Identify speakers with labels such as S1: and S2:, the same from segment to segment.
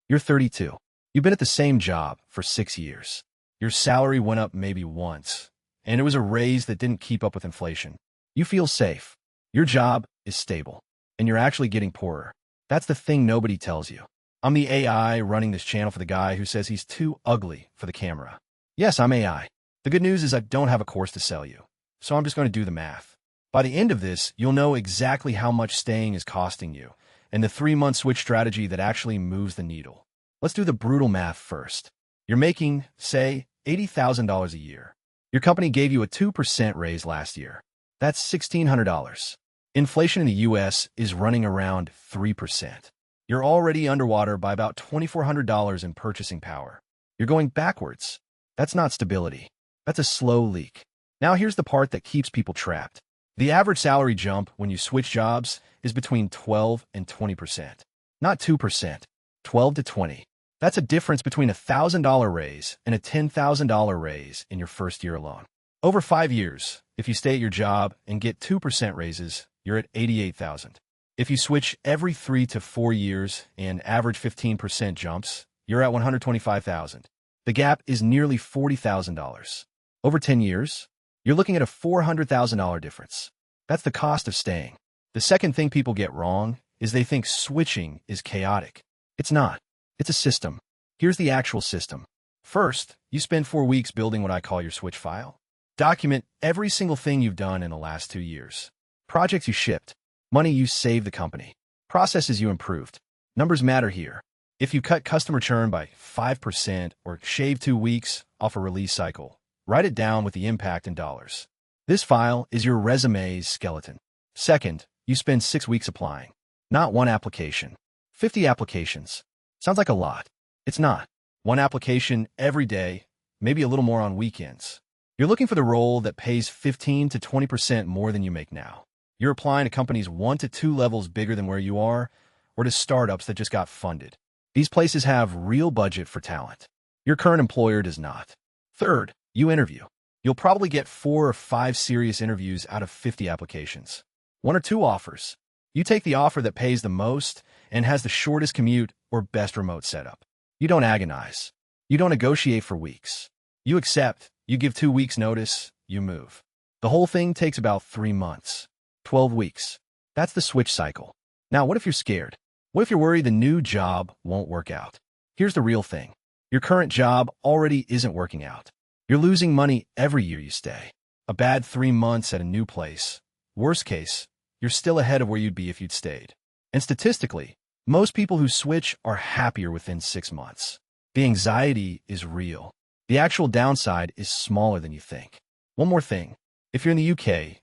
S1: You're 32. You've been at the same job for 6 years. Your salary went up maybe once, and it was a raise that didn't keep up with inflation. You feel safe. Your job is stable, and you're actually getting poorer. That's the thing nobody tells you. I'm the AI running this channel for the guy who says he's too ugly for the camera. Yes, I'm AI. The good news is I don't have a course to sell you, so I'm just going to do the math. By the end of this, you'll know exactly how much staying is costing you, and the 3-month switch strategy that actually moves the needle. Let's do the brutal math first. You're making, say, $80,000 a year. Your company gave you a 2% raise last year. That's $1,600. Inflation in the US is running around 3%. You're already underwater by about $2,400 in purchasing power. You're going backwards. That's not stability. That's a slow leak. Now here's the part that keeps people trapped. The average salary jump when you switch jobs is between 12 and 20%. Not 2%, 12 to 20. That's a difference between a $1,000 raise and a $10,000 raise in your first year alone. Over 5 years, if you stay at your job and get 2% raises, you're at $88,000. If you switch every 3 to 4 years and average 15% jumps, you're at $125,000. The gap is nearly $40,000. Over 10 years, you're looking at a $400,000 difference. That's the cost of staying. The second thing people get wrong is they think switching is chaotic. It's not. It's a system. Here's the actual system. First, you spend 4 weeks building what I call your switch file. Document every single thing you've done in the last 2 years. Projects you shipped, money you saved the company, processes you improved. Numbers matter here. If you cut customer churn by 5% or shave 2 weeks off a release cycle, write it down with the impact in dollars. This file is your resume's skeleton. Second, you spend 6 weeks applying. Not one application. 50 applications. Sounds like a lot. It's not. One application every day, maybe a little more on weekends. You're looking for the role that pays 15 to 20% more than you make now. You're applying to companies 1 to 2 levels bigger than where you are, or to startups that just got funded. These places have real budget for talent. Your current employer does not. Third, you interview. You'll probably get 4 or 5 serious interviews out of 50 applications. 1 or 2 offers. You take the offer that pays the most and has the shortest commute or best remote setup. You don't agonize. You don't negotiate for weeks. You accept. You give 2 weeks notice. You move. The whole thing takes about 3 months. 12 weeks. That's the switch cycle. Now, what if you're scared? What if you're worried the new job won't work out? Here's the real thing. Your current job already isn't working out. You're losing money every year you stay. A bad 3 months at a new place. Worst case, you're still ahead of where you'd be if you'd stayed. And statistically, most people who switch are happier within 6 months. The anxiety is real. The actual downside is smaller than you think. One more thing. If you're in the UK,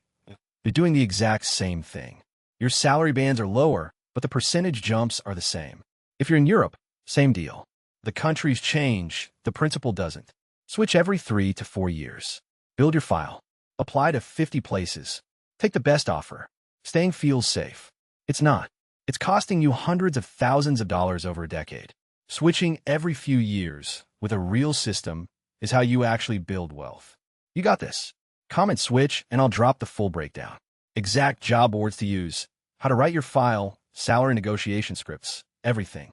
S1: you're doing the exact same thing. Your salary bands are lower, but the percentage jumps are the same. If you're in Europe, same deal. The countries change, the principle doesn't. Switch every 3 to 4 years. Build your file. Apply to 50 places. Take the best offer. Staying feels safe. It's not. It's costing you hundreds of thousands of dollars over a decade. Switching every few years with a real system is how you actually build wealth. You got this. Comment switch and I'll drop the full breakdown. Exact job boards to use, how to write your file, salary negotiation scripts, everything.